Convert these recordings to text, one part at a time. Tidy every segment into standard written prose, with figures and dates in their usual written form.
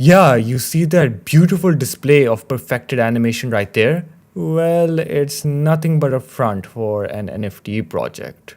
Yeah, you see that beautiful display of perfected animation right there? Well, it's nothing but a front for an NFT project.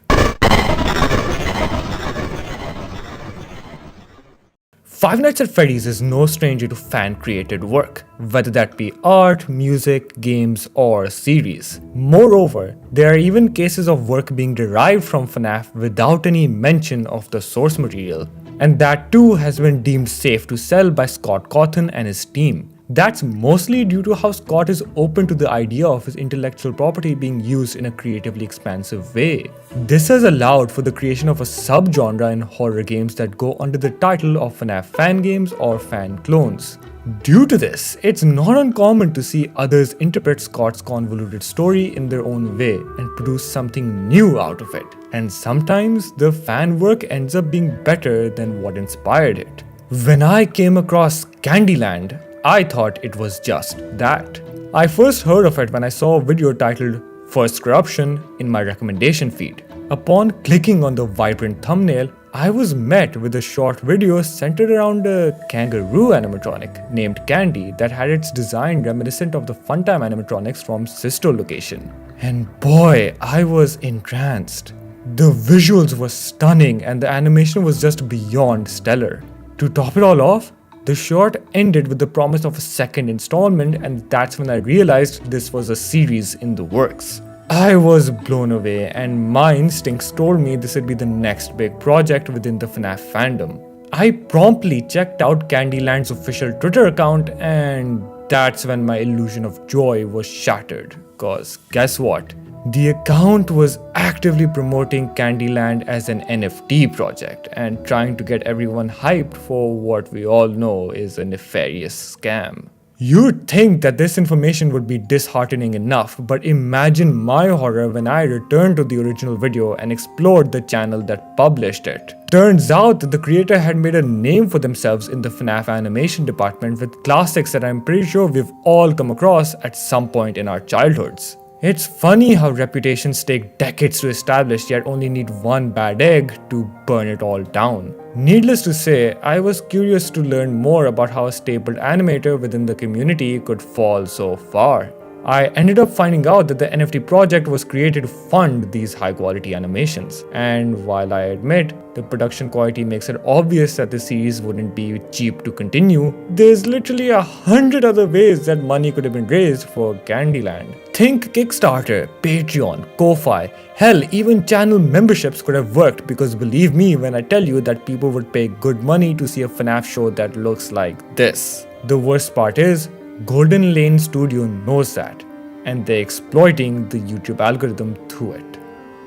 Five Nights at Freddy's is no stranger to fan-created work, whether that be art, music, games, or series. Moreover, there are even cases of work being derived from FNAF without any mention of the source material. And that too has been deemed safe to sell by Scott Cawthon and his team. That's mostly due to how Scott is open to the idea of his intellectual property being used in a creatively expansive way. This has allowed for the creation of a subgenre in horror games that go under the title of FNAF fan games or fan clones. Due to this, it's not uncommon to see others interpret Scott's convoluted story in their own way and produce something new out of it. And sometimes the fan work ends up being better than what inspired it. When I came across Candyland, I thought it was just that. I first heard of it when I saw a video titled First Corruption in my recommendation feed. Upon clicking on the vibrant thumbnail, I was met with a short video centered around a kangaroo animatronic named Candy that had its design reminiscent of the Funtime animatronics from Sisto Location. And boy, I was entranced. The visuals were stunning and the animation was just beyond stellar. To top it all off, the short ended with the promise of a second installment, and that's when I realized this was a series in the works. I was blown away, and my instincts told me this would be the next big project within the FNAF fandom. I promptly checked out Candyland's official Twitter account, and that's when my illusion of joy was shattered. Cause guess what? The account was actively promoting Candyland as an NFT project and trying to get everyone hyped for what we all know is a nefarious scam. You'd think that this information would be disheartening enough, but imagine my horror when I returned to the original video and explored the channel that published it. Turns out that the creator had made a name for themselves in the FNAF animation department with classics that I'm pretty sure we've all come across at some point in our childhoods. It's funny how reputations take decades to establish yet only need one bad egg to burn it all down. Needless to say, I was curious to learn more about how a stapled animator within the community could fall so far. I ended up finding out that the NFT project was created to fund these high quality animations, and while I admit the production quality makes it obvious that the series wouldn't be cheap to continue, there's literally 100 other ways that money could have been raised for Candyland. Think Kickstarter, Patreon, Ko-Fi, hell even channel memberships could have worked, because believe me when I tell you that people would pay good money to see a FNAF show that looks like this. The worst part is, Golden Lane Studio knows that, and they're exploiting the YouTube algorithm through it.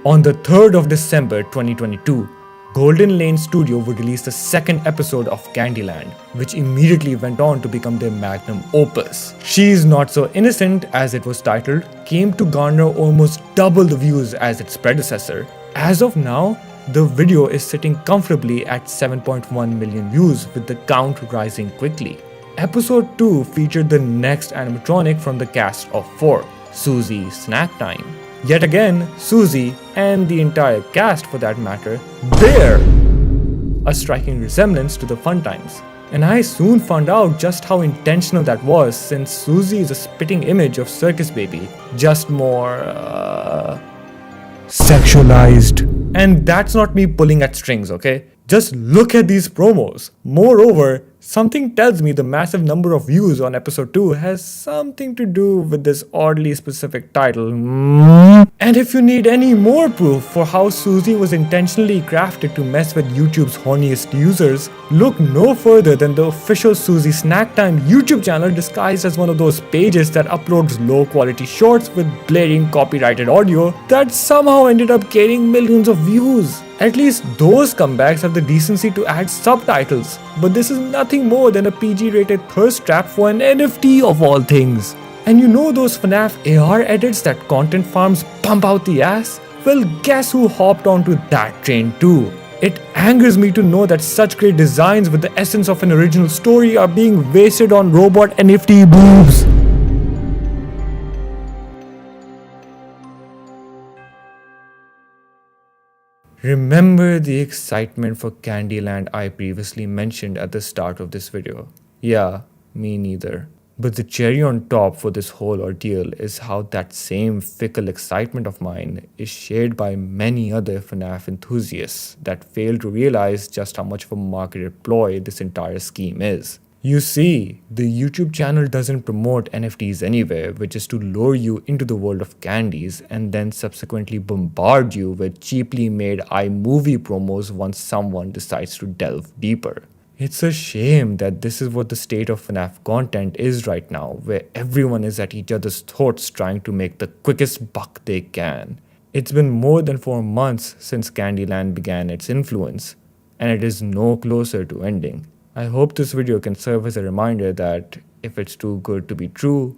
On the 3rd of December 2022, Golden Lane Studio would release the second episode of Candyland, which immediately went on to become their magnum opus. She's Not So Innocent, as it was titled, came to garner almost double the views as its predecessor. As of now, the video is sitting comfortably at 7.1 million views, with the count rising quickly. Episode 2 featured the next animatronic from the cast of 4, Susie Snack Time. Yet again, Susie, and the entire cast for that matter, bear a striking resemblance to the Funtimes. And I soon found out just how intentional that was, since Susie is a spitting image of Circus Baby, just more sexualized. And that's not me pulling at strings, okay? Just look at these promos. Moreover, something tells me the massive number of views on episode 2 has something to do with this oddly specific title. And if you need any more proof for how Susie was intentionally crafted to mess with YouTube's horniest users, look no further than the official Susie Snack Time YouTube channel, disguised as one of those pages that uploads low quality shorts with blaring copyrighted audio that somehow ended up gaining millions of views. At least those comebacks have the decency to add subtitles, but this is nothing more than a PG-rated thirst trap for an NFT of all things. And you know those FNAF AR edits that content farms pump out the ass? Well, guess who hopped onto that train too? It angers me to know that such great designs with the essence of an original story are being wasted on robot NFT boobs. Remember the excitement for Candyland I previously mentioned at the start of this video? Yeah, me neither. But the cherry on top for this whole ordeal is how that same fickle excitement of mine is shared by many other FNAF enthusiasts that fail to realize just how much of a marketed ploy this entire scheme is. You see, the YouTube channel doesn't promote NFTs anywhere, which is to lure you into the world of candies and then subsequently bombard you with cheaply made iMovie promos once someone decides to delve deeper. It's a shame that this is what the state of FNAF content is right now, where everyone is at each other's throats trying to make the quickest buck they can. It's been more than 4 months since Candyland began its influence, and it is no closer to ending. I hope this video can serve as a reminder that if it's too good to be true,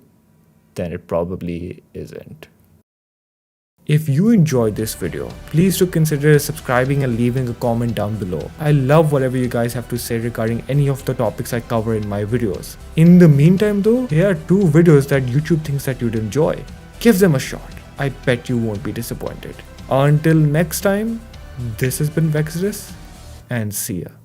then it probably isn't. If you enjoyed this video, please do consider subscribing and leaving a comment down below. I love whatever you guys have to say regarding any of the topics I cover in my videos. In the meantime though, here are 2 videos that YouTube thinks that you'd enjoy. Give them a shot. I bet you won't be disappointed. Until next time, this has been Vexus, and see ya.